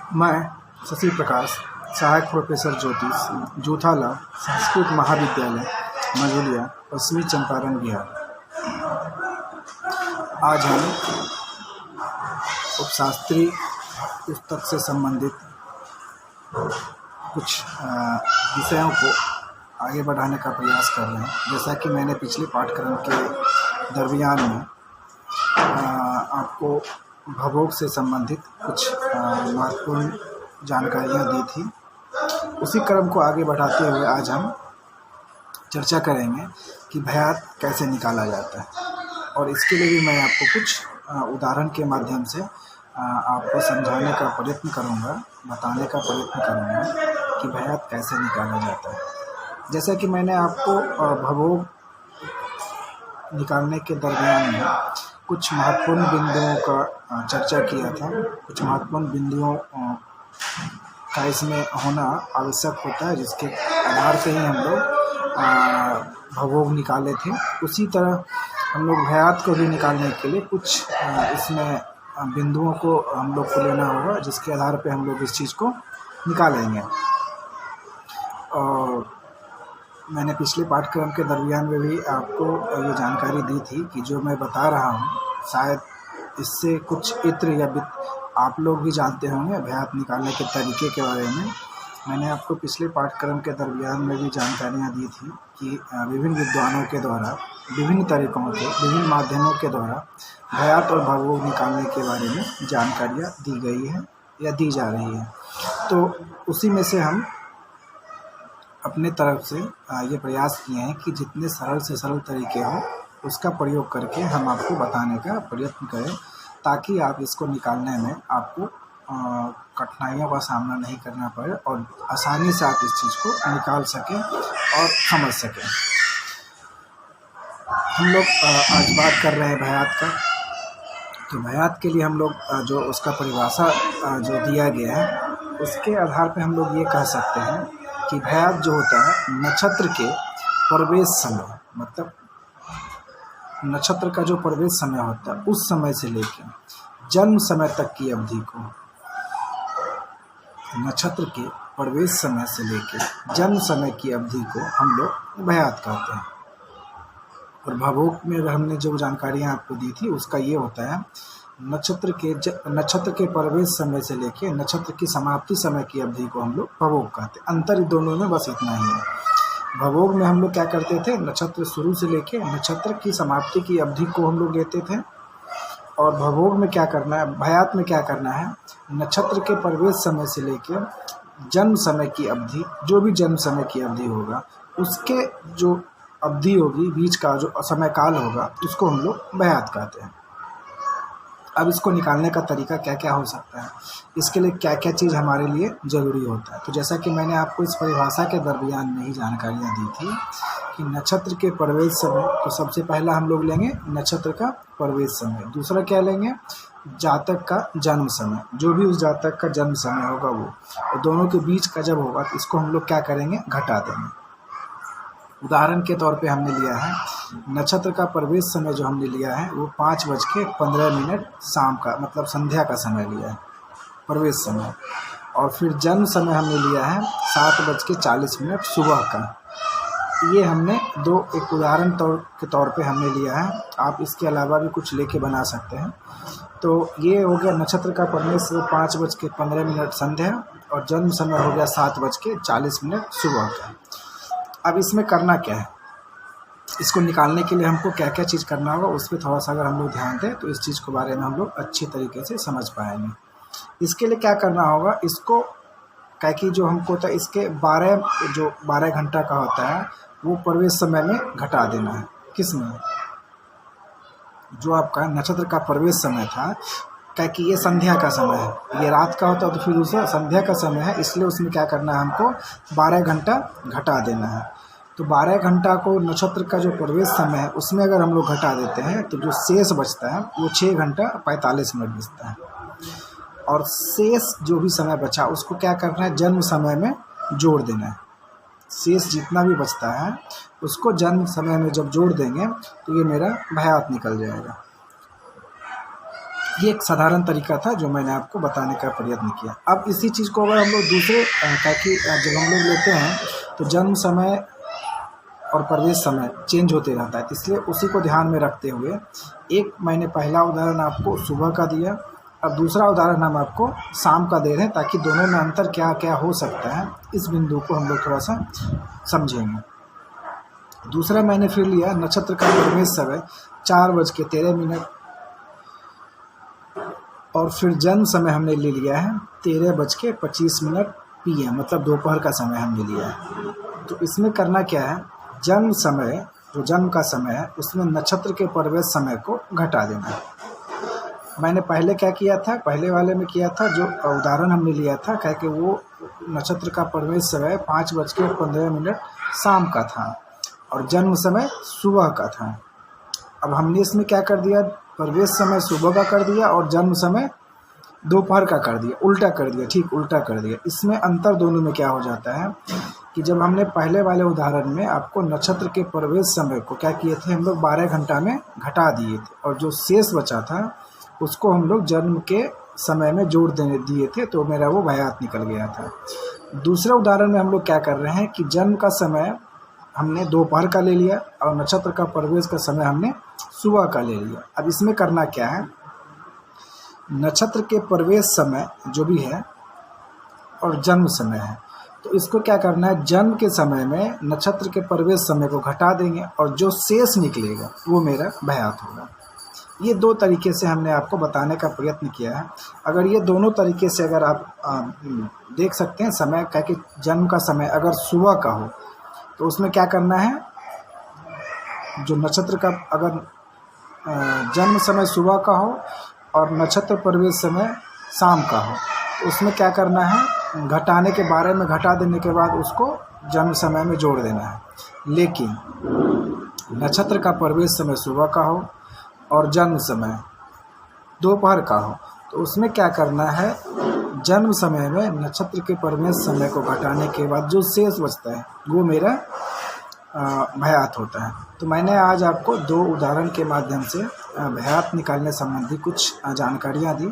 मैं शशि प्रकाश, सहायक प्रोफेसर ज्योतिष, जूथाला संस्कृत महाविद्यालय, मझौलिया, पश्चिमी चंपारण, बिहार। आज हम उपशास्त्री पुस्तक से संबंधित कुछ विषयों को आगे बढ़ाने का प्रयास कर रहे हैं। जैसा कि मैंने पिछले पाठ्यक्रम के दरमियान में आपको भवोग से संबंधित कुछ महत्वपूर्ण जानकारियाँ दी थी, उसी क्रम को आगे बढ़ाते हुए आज हम चर्चा करेंगे कि भयात कैसे निकाला जाता है। और इसके लिए भी मैं आपको कुछ उदाहरण के माध्यम से आपको समझाने का प्रयत्न करूंगा, बताने का प्रयत्न करूंगा कि भयात कैसे निकाला जाता है। जैसा कि मैंने आपको भवोग निकालने के दरमियान में कुछ महत्वपूर्ण बिंदुओं का चर्चा किया था। कुछ महत्वपूर्ण बिंदुओं का इसमें होना आवश्यक होता है, जिसके आधार से ही हम लोग भवोग निकाले थे। उसी तरह हम लोग भयात को भी निकालने के लिए कुछ इसमें बिंदुओं को हम लोग को लेना होगा, जिसके आधार पे हम लोग इस चीज़ को निकालेंगे। और मैंने पिछले पाठ्यक्रम के दरमियान में भी आपको ये जानकारी दी थी कि जो मैं बता रहा हूँ शायद इससे कुछ इत्र या आप लोग भी जानते होंगे भयात निकालने के तरीके के बारे में। मैंने आपको पिछले पाठ्यक्रम के दरमियान में भी जानकारियाँ दी थी कि विभिन्न विद्वानों के द्वारा विभिन्न तरीकों के विभिन्न माध्यमों के द्वारा भयात और भवोग निकालने के बारे में जानकारियाँ दी गई है या दी जा रही है। तो उसी में से हम अपने तरफ से ये प्रयास किए हैं कि जितने सरल से सरल तरीके हो उसका प्रयोग करके हम आपको बताने का प्रयत्न करें, ताकि आप इसको निकालने में आपको कठिनाइयों का सामना नहीं करना पड़े और आसानी से आप इस चीज़ को निकाल सकें और समझ सकें। हम लोग आज बात कर रहे हैं भयात का। तो भयात के लिए हम लोग जो उसका परिभाषा जो दिया गया है उसके आधार पर हम लोग ये कह सकते हैं कि भयात जो होता है नक्षत्र के प्रवेश समय, मतलब नक्षत्र का जो प्रवेश समय होता है उस समय से लेकर जन्म समय तक की अवधि को, नक्षत्र के प्रवेश समय से लेकर जन्म समय की अवधि को हम लोग भयात कहते हैं। और भवोग में हमने जो जानकारियाँ आपको दी थी उसका ये होता है नक्षत्र के प्रवेश समय से लेकर नक्षत्र की समाप्ति समय की अवधि को हम लोग भवोग कहते हैं। अंतर दोनों में बस इतना ही है। भवोग में हम लोग क्या करते थे, नक्षत्र शुरू से लेकर नक्षत्र की समाप्ति की अवधि को हम लोग लेते थे। और भवोग में क्या करना है, भयात में क्या करना है, नक्षत्र के प्रवेश समय से लेकर जन्म समय की अवधि, जो भी जन्म समय की अवधि होगा उसके जो अवधि होगी, बीच का जो समय काल होगा, उसको हम लोग भयात कहते हैं। अब इसको निकालने का तरीका क्या क्या हो सकता है, इसके लिए क्या क्या चीज़ हमारे लिए ज़रूरी होता है। तो जैसा कि मैंने आपको इस परिभाषा के दरमियान में ही जानकारियाँ दी थी कि नक्षत्र के प्रवेश समय, तो सबसे पहला हम लोग लेंगे नक्षत्र का प्रवेश समय। दूसरा क्या लेंगे, जातक का जन्म समय, जो भी उस जातक का जन्म समय होगा वो, और दोनों के बीच का जब होगा तो इसको हम लोग क्या करेंगे, घटा देंगे। उदाहरण के तौर पे हमने लिया है नक्षत्र का प्रवेश समय जो हमने लिया है वो 5:15 शाम का, मतलब संध्या का समय लिया है प्रवेश समय। और फिर जन्म समय हमने लिया है 7:40 सुबह का। ये हमने एक उदाहरण के तौर पे हमने लिया है। आप इसके अलावा भी कुछ लेके बना सकते हैं। तो ये हो गया नक्षत्र का प्रवेश 5:15 संध्या, और जन्म समय हो गया 7:40 सुबह का। अब इसमें करना क्या है, इसको निकालने के लिए हमको क्या क्या चीज़ करना होगा उस पर थोड़ा सा अगर हम लोग ध्यान दें तो इस चीज़ के बारे में हम लोग अच्छी तरीके से समझ पाएंगे। इसके लिए क्या करना होगा, इसको क्या कि जो हमको होता है इसके 12 घंटा का होता है वो प्रवेश समय में घटा देना है। किस में, जो आपका नक्षत्र का प्रवेश समय था, क्या कि ये संध्या का समय है, ये रात का होता है तो फिर दूसरा संध्या का समय है, इसलिए उसमें क्या करना है, हमको 12 घंटा घटा देना है। तो 12 घंटा को नक्षत्र का जो प्रवेश समय है उसमें अगर हम लोग घटा देते हैं तो जो शेष बचता है वो 6:45 बचता है। और शेष जो भी समय बचा उसको क्या करना है, जन्म समय में जोड़ देना है। शेष जितना भी बचता है उसको जन्म समय में जब जोड़ देंगे तो ये मेरा भयात निकल जाएगा। ये एक साधारण तरीका था जो मैंने आपको बताने का प्रयत्न किया। अब इसी चीज़ को अगर हम लोग दूसरे ताकि जब हम लोग लेते हैं तो जन्म समय और प्रवेश समय चेंज होते रहता है, इसलिए उसी को ध्यान में रखते हुए एक मैंने पहला उदाहरण आपको सुबह का दिया, अब दूसरा उदाहरण हम आपको शाम का दे रहे हैं ताकि दोनों में अंतर क्या क्या हो सकता है इस बिंदु को हम लोग थोड़ा सा समझेंगे। दूसरा मैंने फिर लिया नक्षत्र का प्रवेश समय 4:13 और फिर जन्म समय हमने ले लिया है 13:25 PM, मतलब दोपहर का समय हमने लिया है। तो इसमें करना क्या है, जन्म समय जो जन्म का समय है उसमें नक्षत्र के प्रवेश समय को घटा देना है। मैंने पहले क्या किया था, पहले वाले में किया था जो उदाहरण हमने लिया था क्या कि वो नक्षत्र का प्रवेश समय 5:15 शाम का था और जन्म समय सुबह का था। अब हमने इसमें क्या कर दिया, प्रवेश समय सुबह का कर दिया और जन्म समय दोपहर का कर दिया, उल्टा कर दिया, ठीक उल्टा कर दिया। इसमें अंतर दोनों में क्या हो जाता है कि जब हमने पहले वाले उदाहरण में आपको नक्षत्र के प्रवेश समय को क्या किए थे, हम लोग 12 घंटा में घटा दिए थे और जो शेष बचा था उसको हम लोग जन्म के समय में जोड़ दिए थे, तो मेरा वो भयात निकल गया था। दूसरे उदाहरण में हम लोग क्या कर रहे हैं कि जन्म का समय हमने दोपहर का ले लिया और नक्षत्र का प्रवेश का समय हमने सुबह का ले लिया। अब इसमें करना क्या है, नक्षत्र के प्रवेश समय जो भी है और जन्म समय है, तो इसको क्या करना है, जन्म के समय में नक्षत्र के प्रवेश समय को घटा देंगे और जो शेष निकलेगा वो मेरा भयात होगा। ये दो तरीके से हमने आपको बताने का प्रयत्न किया है। अगर ये दोनों तरीके से अगर आप देख सकते हैं समय क्या कि जन्म का समय अगर सुबह का हो तो उसमें क्या करना है, जो नक्षत्र का अगर जन्म समय सुबह का हो और नक्षत्र प्रवेश समय शाम का हो तो उसमें क्या करना है, घटाने के बारे में घटा देने के बाद उसको जन्म समय में जोड़ देना है। लेकिन नक्षत्र का प्रवेश समय सुबह का हो और जन्म समय दोपहर का हो तो उसमें क्या करना है, जन्म समय में नक्षत्र के प्रवेश समय को घटाने के बाद जो शेष बचता है वो मेरा भयात होता है। तो मैंने आज आपको दो उदाहरण के माध्यम से भयात निकालने संबंधी कुछ जानकारियाँ दी।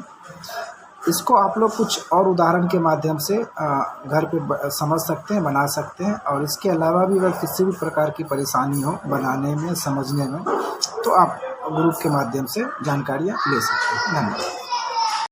इसको आप लोग कुछ और उदाहरण के माध्यम से घर पे समझ सकते हैं, बना सकते हैं। और इसके अलावा भी अगर किसी भी प्रकार की परेशानी हो बनाने में, समझने में, तो आप ग्रुप के माध्यम से जानकारियाँ ले सकते हैं। धन्यवाद।